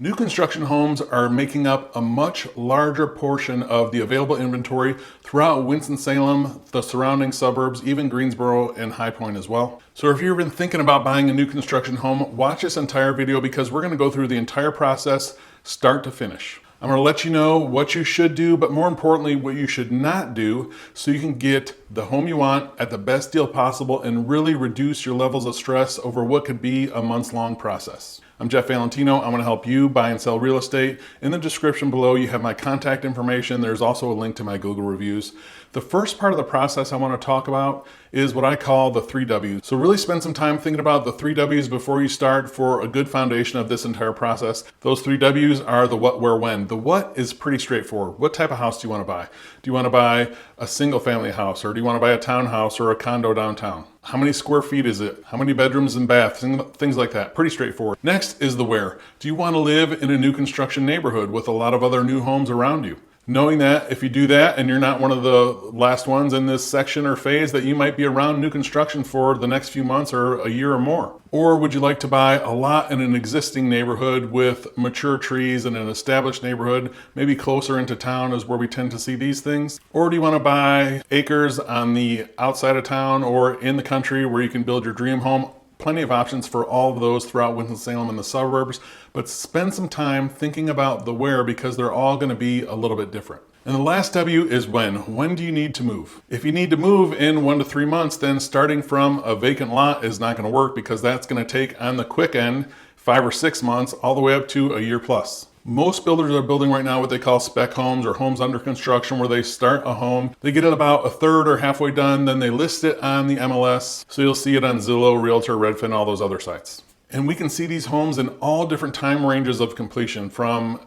New construction homes are making up a much larger portion of the available inventory throughout Winston-Salem, the surrounding suburbs, even Greensboro and High Point as well. So if you've been thinking about buying a new construction home, watch this entire video because we're going to go through the entire process, start to finish. I'm going to let you know what you should do, but more importantly, what you should not do so you can get the home you want at the best deal possible and really reduce your levels of stress over what could be a months-long process. I'm Jeff Valentino. I'm going to help you buy and sell real estate. In the description below, you have my contact information. There's also a link to my Google reviews. The first part of the process I want to talk about is what I call the 3 W's. So really spend some time thinking about the 3 W's before you start for a good foundation of this entire process. Those 3 W's are the what, where, when. The what is pretty straightforward. What type of house do you want to buy? Do you want to buy a single family house, or do you want to buy a townhouse or a condo downtown? How many square feet is it? How many bedrooms and baths? Things like that. Pretty straightforward. Next is the where. Do you want to live in a new construction neighborhood with a lot of other new homes around you? Knowing that if you do that and you're not one of the last ones in this section or phase, that you might be around new construction for the next few months or a year or more. Or would you like to buy a lot in an existing neighborhood with mature trees in an established neighborhood, maybe closer into town is where we tend to see these things? Or do you want to buy acres on the outside of town or in the country where you can build your dream home? Plenty of options for all of those throughout Winston-Salem and the suburbs, but spend some time thinking about the where because they're all going to be a little bit different. And the last W is when. When do you need to move? If you need to move in 1 to 3 months, then starting from a vacant lot is not going to work because that's going to take on the quick end 5 or 6 months all the way up to a year plus. Most builders are building right now what they call spec homes or homes under construction, where they start a home, they get it about a third or halfway done, then they list it on the MLS. So you'll see it on Zillow, Realtor, Redfin, all those other sites. And we can see these homes in all different time ranges of completion, from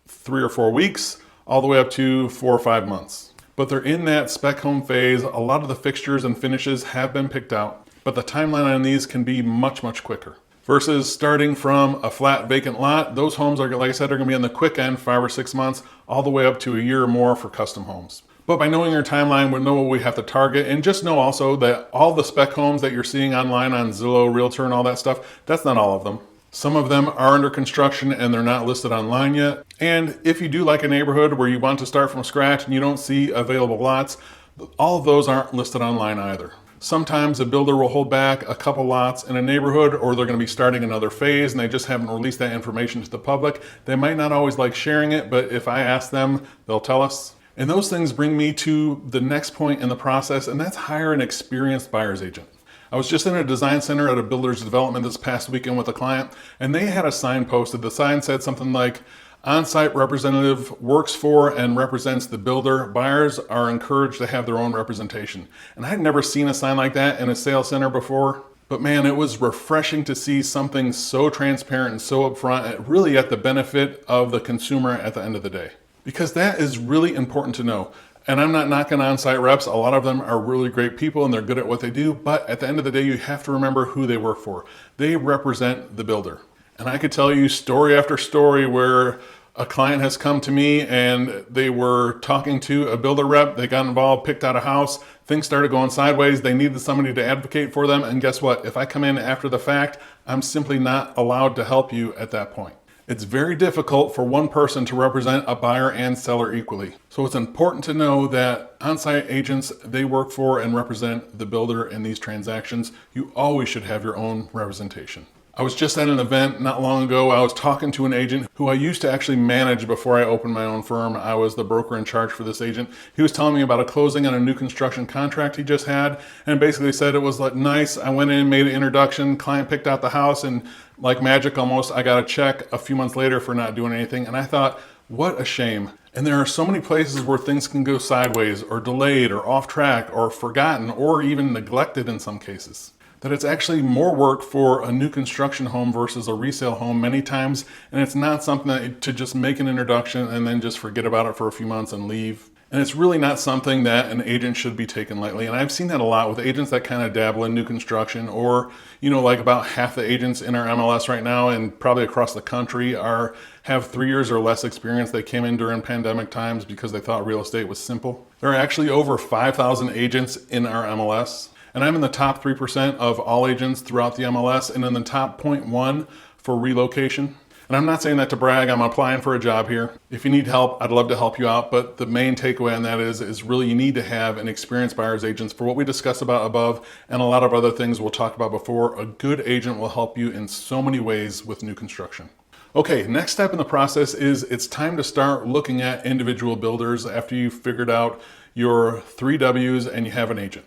3 or 4 weeks all the way up to 4 or 5 months. But they're in that spec home phase. A lot of the fixtures and finishes have been picked out, but the timeline on these can be much, much quicker. Versus starting from a flat vacant lot, those homes are, like I said, are going to be on the quick end, 5 or 6 months, all the way up to a year or more for custom homes. But by knowing your timeline, we know what we have to target, and just know also that all the spec homes that you're seeing online on Zillow, Realtor, and all that stuff, that's not all of them. Some of them are under construction and they're not listed online yet. And if you do like a neighborhood where you want to start from scratch and you don't see available lots, all of those aren't listed online either. Sometimes a builder will hold back a couple lots in a neighborhood, or they're going to be starting another phase and they just haven't released that information to the public. They might not always like sharing it, but if I ask them, they'll tell us. And those things bring me to the next point in the process, and that's hire an experienced buyer's agent. I was just in a design center at a builder's development this past weekend with a client, and they had a sign posted. The sign said something like, "On-site representative works for and represents the builder. Buyers are encouraged to have their own representation." And I had never seen a sign like that in a sales center before. But man, it was refreshing to see something so transparent and so upfront, really at the benefit of the consumer at the end of the day. Because that is really important to know. And I'm not knocking on-site reps. A lot of them are really great people and they're good at what they do. But at the end of the day, you have to remember who they work for. They represent the builder. And I could tell you story after story where a client has come to me and they were talking to a builder rep, they got involved, picked out a house, things started going sideways, they needed somebody to advocate for them, and guess what? If I come in after the fact, I'm simply not allowed to help you at that point. It's very difficult for one person to represent a buyer and seller equally. So it's important to know that on-site agents, they work for and represent the builder in these transactions. You always should have your own representation. I was just at an event not long ago. I was talking to an agent who I used to actually manage before I opened my own firm. I was the broker in charge for this agent. He was telling me about a closing on a new construction contract he just had, and basically said it was like nice. I went in, made an introduction, client picked out the house, and like magic almost, I got a check a few months later for not doing anything. And I thought, what a shame. And there are so many places where things can go sideways or delayed or off track or forgotten or even neglected in some cases, that it's actually more work for a new construction home versus a resale home many times. And it's not something that to just make an introduction and then just forget about it for a few months and leave. And it's really not something that an agent should be taken lightly. And I've seen that a lot with agents that kind of dabble in new construction, or, like about half the agents in our MLS right now and probably across the country have 3 years or less experience. They came in during pandemic times because they thought real estate was simple. There are actually over 5,000 agents in our MLS. And I'm in the top 3% of all agents throughout the MLS and in the top 0.1 for relocation. And I'm not saying that to brag, I'm applying for a job here. If you need help, I'd love to help you out, but the main takeaway on that is really you need to have an experienced buyer's agent for what we discussed about above and a lot of other things we'll talk about before. A good agent will help you in so many ways with new construction. Okay, next step in the process is it's time to start looking at individual builders after you've figured out your 3 W's and you have an agent.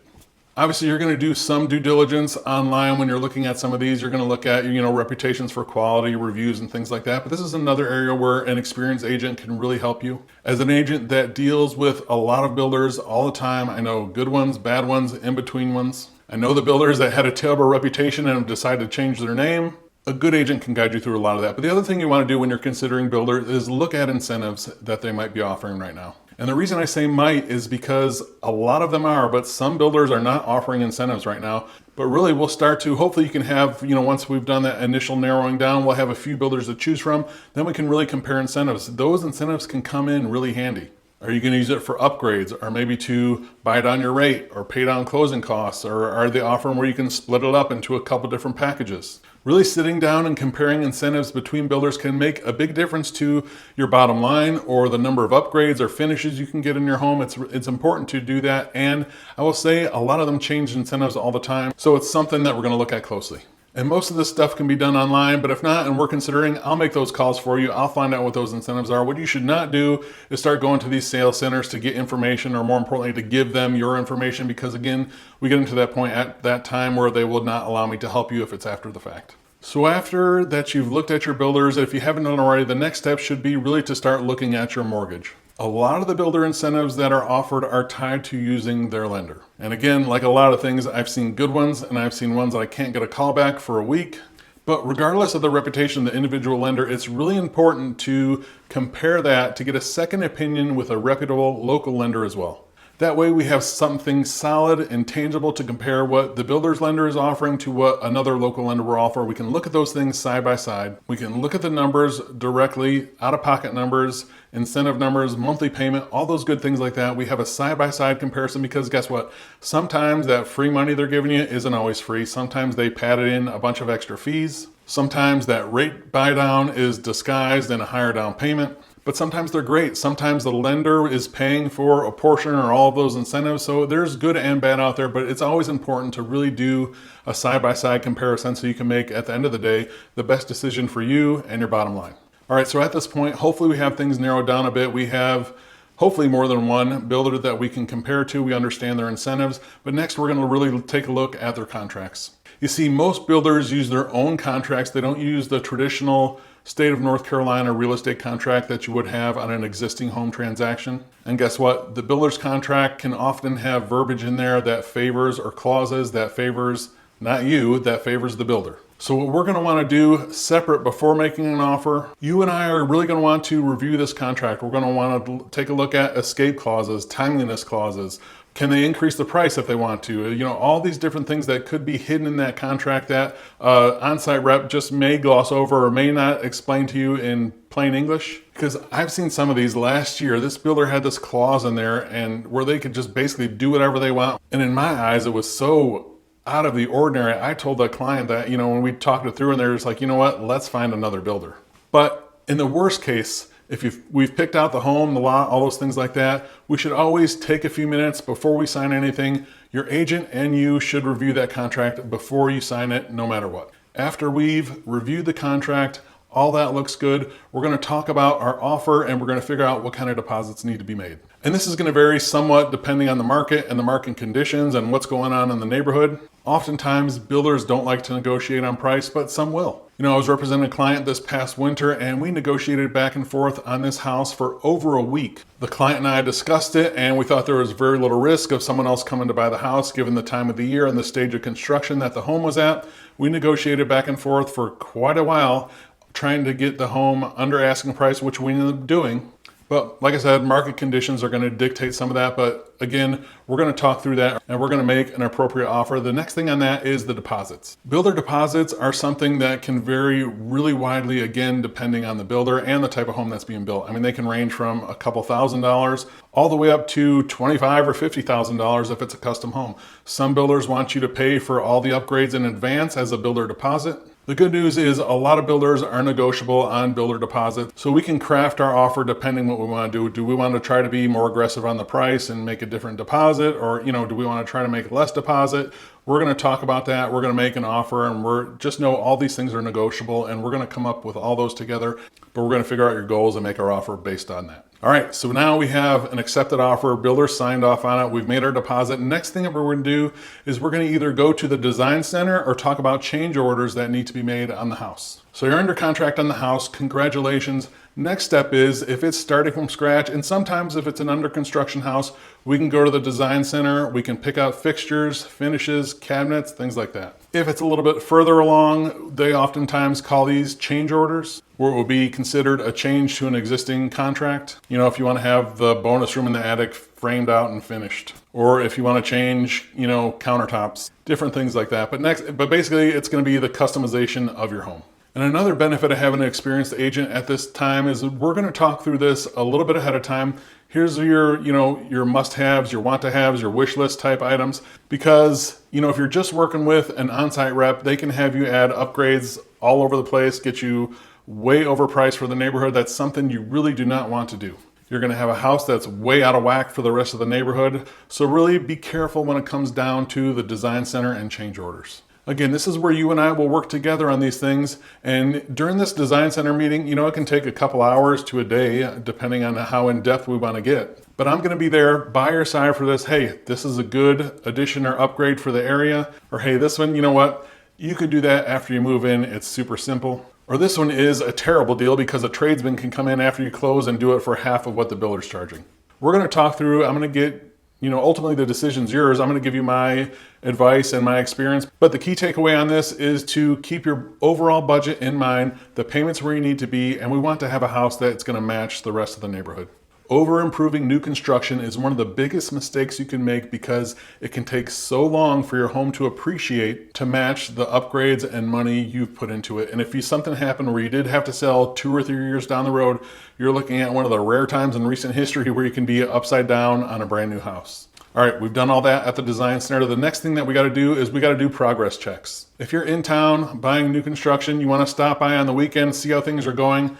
Obviously, you're going to do some due diligence online when you're looking at some of these. You're going to look at, reputations for quality, reviews, and things like that. But this is another area where an experienced agent can really help you. As an agent that deals with a lot of builders all the time, I know good ones, bad ones, in-between ones. I know the builders that had a terrible reputation and have decided to change their name. A good agent can guide you through a lot of that. But the other thing you want to do when you're considering builders is look at incentives that they might be offering right now. And the reason I say might is because a lot of them are, but some builders are not offering incentives right now. But really we'll start to, hopefully you can have, once we've done that initial narrowing down, we'll have a few builders to choose from. Then we can really compare incentives. Those incentives can come in really handy. Are you going to use it for upgrades, or maybe to buy down your rate or pay down closing costs? Or are they offering where you can split it up into a couple different packages? Really sitting down and comparing incentives between builders can make a big difference to your bottom line or the number of upgrades or finishes you can get in your home. It's important to do that. And I will say a lot of them change incentives all the time. So it's something that we're going to look at closely. And most of this stuff can be done online, but if not, and we're considering, I'll make those calls for you. I'll find out what those incentives are. What you should not do is start going to these sales centers to get information, or more importantly, to give them your information, because again, we get into that point at that time where they will not allow me to help you if it's after the fact. So after that you've looked at your builders, if you haven't done already, the next step should be really to start looking at your mortgage. A lot of the builder incentives that are offered are tied to using their lender. And again, like a lot of things, I've seen good ones and I've seen ones that I can't get a call back for a week. But regardless of the reputation of the individual lender, it's really important to compare that to get a second opinion with a reputable local lender as well. That way we have something solid and tangible to compare what the builder's lender is offering to what another local lender will offer. We can look at those things side by side. We can look at the numbers directly, out-of-pocket numbers, incentive numbers, monthly payment, all those good things like that. We have a side-by-side comparison, because guess what? Sometimes that free money they're giving you isn't always free. Sometimes they padded in a bunch of extra fees. Sometimes that rate buy down is disguised in a higher down payment. But sometimes they're great. Sometimes the lender is paying for a portion or all of those incentives. So there's good and bad out there, but it's always important to really do a side-by-side comparison so you can make, at the end of the day, the best decision for you and your bottom line. All right, so at this point, hopefully we have things narrowed down a bit. We have hopefully more than one builder that we can compare to. We understand their incentives, but next we're going to really take a look at their contracts. You see, most builders use their own contracts. They don't use the traditional state of North Carolina real estate contract that you would have on an existing home transaction. And guess what? The builder's contract can often have verbiage in there that favors, or clauses that favors not you, that favors the builder. So what we're going to want to do separate before making an offer, you and I are really going to want to review this contract. We're going to want to take a look at escape clauses, timeliness clauses. Can they increase the price if they want to? All these different things that could be hidden in that contract that on-site rep just may gloss over or may not explain to you in plain English. Because I've seen some of these. Last year, this builder had this clause in there and where they could just basically do whatever they want. And in my eyes, it was so out of the ordinary. I told the client that, when we talked it through, and they're just like, you know what, let's find another builder. But in the worst case, if we've picked out the home, the lot, all those things like that, we should always take a few minutes before we sign anything. Your agent and you should review that contract before you sign it, no matter what. After we've reviewed the contract, all that looks good, we're going to talk about our offer and we're going to figure out what kind of deposits need to be made. And this is going to vary somewhat depending on the market and the market conditions and what's going on in the neighborhood. Oftentimes, builders don't like to negotiate on price, but some will. I was representing a client this past winter and we negotiated back and forth on this house for over a week. The client and I discussed it and we thought there was very little risk of someone else coming to buy the house given the time of the year and the stage of construction that the home was at. We negotiated back and forth for quite a while, trying to get the home under asking price, which we ended up doing. But like I said, market conditions are going to dictate some of that. But again, we're going to talk through that and we're going to make an appropriate offer. The next thing on that is the deposits. Builder deposits are something that can vary really widely, again, depending on the builder and the type of home that's being built. I mean, they can range from a couple $1,000s all the way up to $25,000 or $50,000 if it's a custom home. Some builders want you to pay for all the upgrades in advance as a builder deposit. The good news is a lot of builders are negotiable on builder deposit, so we can craft our offer depending what we want to do. Do we want to try to be more aggressive on the price and make a different deposit, or do we want to try to make less deposit? We're going to talk about that. We're going to make an offer, and we're just know all these things are negotiable, and we're going to come up with all those together, but we're going to figure out your goals and make our offer based on that. All right, so now we have an accepted offer, builder signed off on it, we've made our deposit. Next thing that we're going to do is we're going to either go to the design center or talk about change orders that need to be made on the house. So you're under contract on the house, congratulations. Next step is if it's starting from scratch, and sometimes if it's an under construction house, we can go to the design center, we can pick out fixtures, finishes, cabinets, things like that. If it's a little bit further along, they oftentimes call these change orders, where it will be considered a change to an existing contract. If you want to have the bonus room in the attic framed out and finished, or if you want to change, countertops, different things like that. But basically it's going to be the customization of your home. And another benefit of having an experienced agent at this time is we're going to talk through this a little bit ahead of time. Here's your must-haves, your want-to-haves, your wish list type items. Because, if you're just working with an on-site rep, they can have you add upgrades all over the place, get you way overpriced for the neighborhood. That's something you really do not want to do. You're going to have a house that's way out of whack for the rest of the neighborhood. So really be careful when it comes down to the design center and change orders. Again, this is where you and I will work together on these things. And during this design center meeting, it can take a couple hours to a day, depending on how in depth we want to get. But I'm going to be there by your side for this. Hey, this is a good addition or upgrade for the area. Or hey, this one, you could do that after you move in. It's super simple. Or this one is a terrible deal because a tradesman can come in after you close and do it for half of what the builder's charging. We're going to talk through, I'm going to get ultimately the decision's yours. I'm going to give you my advice and my experience. But the key takeaway on this is to keep your overall budget in mind, the payments where you need to be, and we want to have a house that's going to match the rest of the neighborhood. Over improving new construction is one of the biggest mistakes you can make because it can take so long for your home to appreciate to match the upgrades and money you've put into it. And if something happened where you did have to sell 2 or 3 years down the road, you're looking at one of the rare times in recent history where you can be upside down on a brand new house. All right, we've done all that at the design center. The next thing that we got to do is we got to do progress checks. If you're in town buying new construction, you want to stop by on the weekend, see how things are going.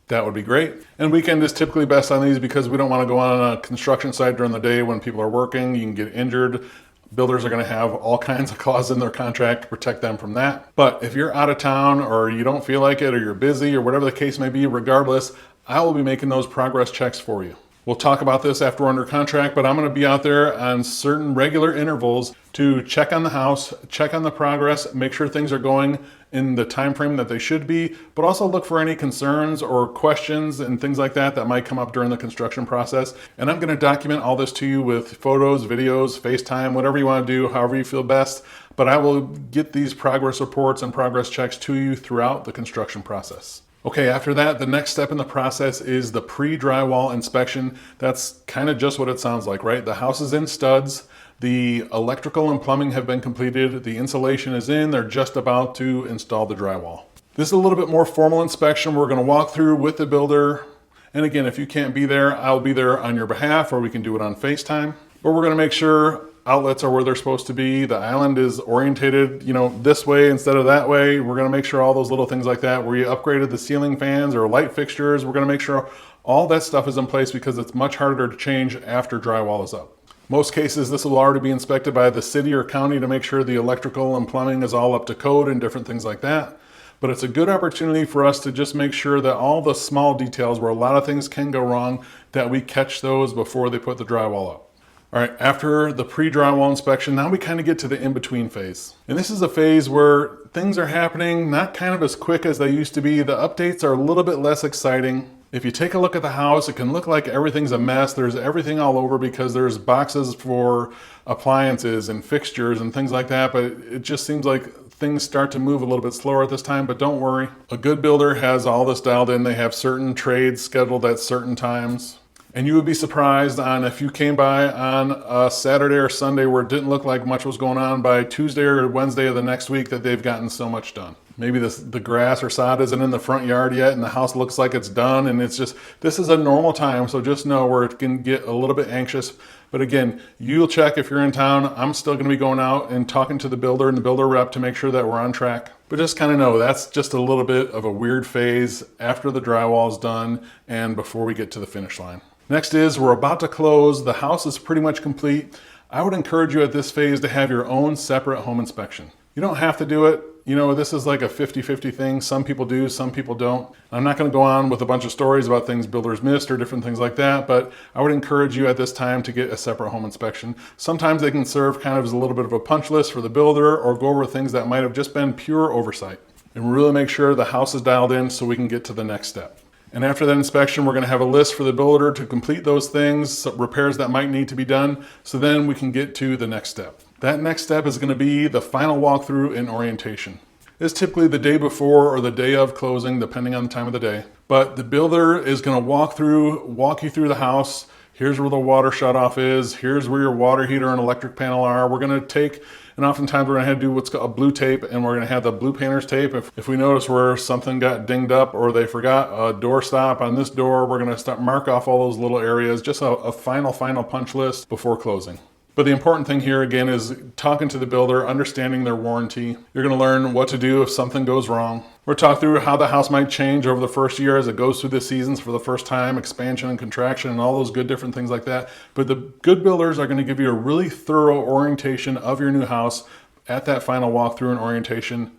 That would be great. And weekend is typically best on these because we don't want to go on a construction site during the day when people are working. You can get injured. Builders are going to have all kinds of clauses in their contract to protect them from that. But if you're out of town or you don't feel like it or you're busy or whatever the case may be, regardless, I will be making those progress checks for you. We'll talk about this after we're under contract, but I'm going to be out there on certain regular intervals to check on the house, check on the progress, make sure things are going in the time frame that they should be, but also look for any concerns or questions and things like that that might come up during the construction process. And I'm going to document all this to you with photos, videos, FaceTime, whatever you want to do, however you feel best. But I will get these progress reports and progress checks to you throughout the construction process. Okay, after that, the next step in the process is the pre-drywall inspection. That's kind of just what it sounds like, right? The house is in studs. The electrical and plumbing have been completed. The insulation is in. They're just about to install the drywall. This is a little bit more formal inspection. We're going to walk through with the builder. And again, if you can't be there, I'll be there on your behalf, or we can do it on FaceTime. But we're going to make sure outlets are where they're supposed to be. The island is orientated, this way instead of that way. We're going to make sure all those little things like that, where you upgraded the ceiling fans or light fixtures, we're going to make sure all that stuff is in place because it's much harder to change after drywall is up. Most cases, this will already be inspected by the city or county to make sure the electrical and plumbing is all up to code and different things like that. But it's a good opportunity for us to just make sure that all the small details where a lot of things can go wrong, that we catch those before they put the drywall up. All right, after the pre-drywall inspection, now we kind of get to the in-between phase. And this is a phase where things are happening not kind of as quick as they used to be. The updates are a little bit less exciting. If you take a look at the house, it can look like everything's a mess. There's everything all over because there's boxes for appliances and fixtures and things like that, but it just seems like things start to move a little bit slower at this time, but don't worry. A good builder has all this dialed in. They have certain trades scheduled at certain times. And you would be surprised on if you came by on a Saturday or Sunday where it didn't look like much was going on, by Tuesday or Wednesday of the next week that they've gotten so much done. Maybe the grass or sod isn't in the front yard yet and the house looks like it's done, and it's just, this is a normal time, so just know where it can get a little bit anxious. But again, you'll check if you're in town. I'm still going to be going out and talking to the builder and the builder rep to make sure that we're on track. But just kind of know that's just a little bit of a weird phase after the drywall is done and before we get to the finish line. Next is we're about to close. The house is pretty much complete. I would encourage you at this phase to have your own separate home inspection. You don't have to do it. You know, this is like a 50-50 thing. Some people do, some people don't. I'm not going to go on with a bunch of stories about things builders missed or different things like that, but I would encourage you at this time to get a separate home inspection. Sometimes they can serve kind of as a little bit of a punch list for the builder or go over things that might have just been pure oversight. And really make sure the house is dialed in so we can get to the next step. And after that inspection, we're going to have a list for the builder to complete those things, repairs that might need to be done, so then we can get to the next step. That next step is going to be the final walkthrough and orientation. It's typically the day before or the day of closing, depending on the time of the day. But the builder is going to walk you through the house. Here's where the water shutoff is. Here's where your water heater and electric panel are. We're going to take, and oftentimes we're going to have to do what's called a blue tape, and we're going to have the blue painter's tape. If we notice where something got dinged up or they forgot a door stop on this door, we're going to mark off all those little areas, just a final punch list before closing. But the important thing here, again, is talking to the builder, understanding their warranty. You're going to learn what to do if something goes wrong. We'll talk through how the house might change over the first year as it goes through the seasons for the first time, expansion and contraction, and all those good different things like that. But the good builders are going to give you a really thorough orientation of your new house at that final walkthrough and orientation.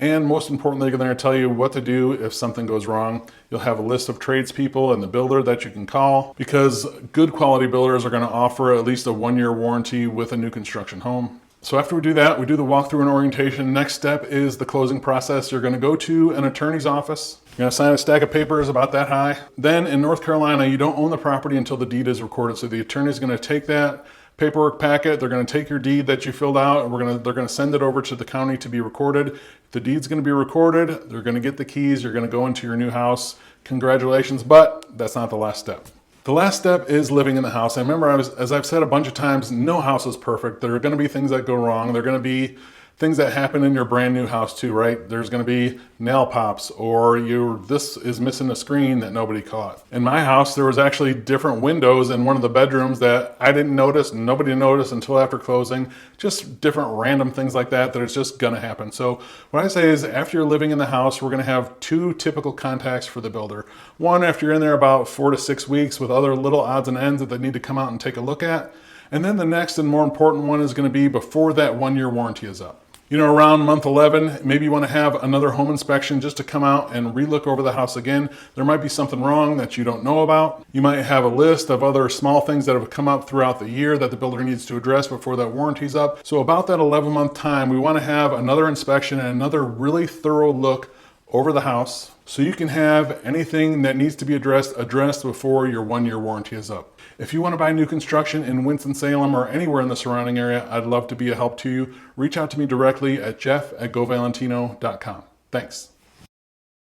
And most importantly, they're going to tell you what to do if something goes wrong. You'll have a list of tradespeople and the builder that you can call, because good quality builders are going to offer at least a 1-year warranty with a new construction home. So after we do that, we do the walkthrough and orientation. Next step is the closing process. You're going to go to an attorney's office. You're going to sign a stack of papers about that high. Then in North Carolina, you don't own the property until the deed is recorded. So the attorney is going to take that paperwork packet, they're going to take your deed that you filled out, and they're going to send it over to the county to be recorded. The deed's going to be recorded, they're going to get the keys, you're going to go into your new house. Congratulations, but that's not the last step. The last step is living in the house. And remember, as I've said a bunch of times, no house is perfect. There are going to be things that go wrong. There are going to be things that happen in your brand new house too, right? There's going to be nail pops, or this is missing a screen that nobody caught. In my house, there was actually different windows in one of the bedrooms that I didn't notice, and nobody noticed until after closing. Just different random things like that it's just going to happen. So what I say is, after you're living in the house, we're going to have 2 typical contacts for the builder. One, after you're in there about 4 to 6 weeks with other little odds and ends that they need to come out and take a look at. And then the next and more important one is going to be before that 1-year warranty is up. You know, around month 11, maybe you want to have another home inspection just to come out and relook over the house again. There might be something wrong that you don't know about. You might have a list of other small things that have come up throughout the year that the builder needs to address before that warranty's up. So about that 11-month time, we want to have another inspection and another really thorough look over the house, so you can have anything that needs to be addressed before your 1-year warranty is up. If you want to buy new construction in Winston-Salem or anywhere in the surrounding area, I'd love to be a help to you. Reach out to me directly at jeff@govalentino.com. Thanks.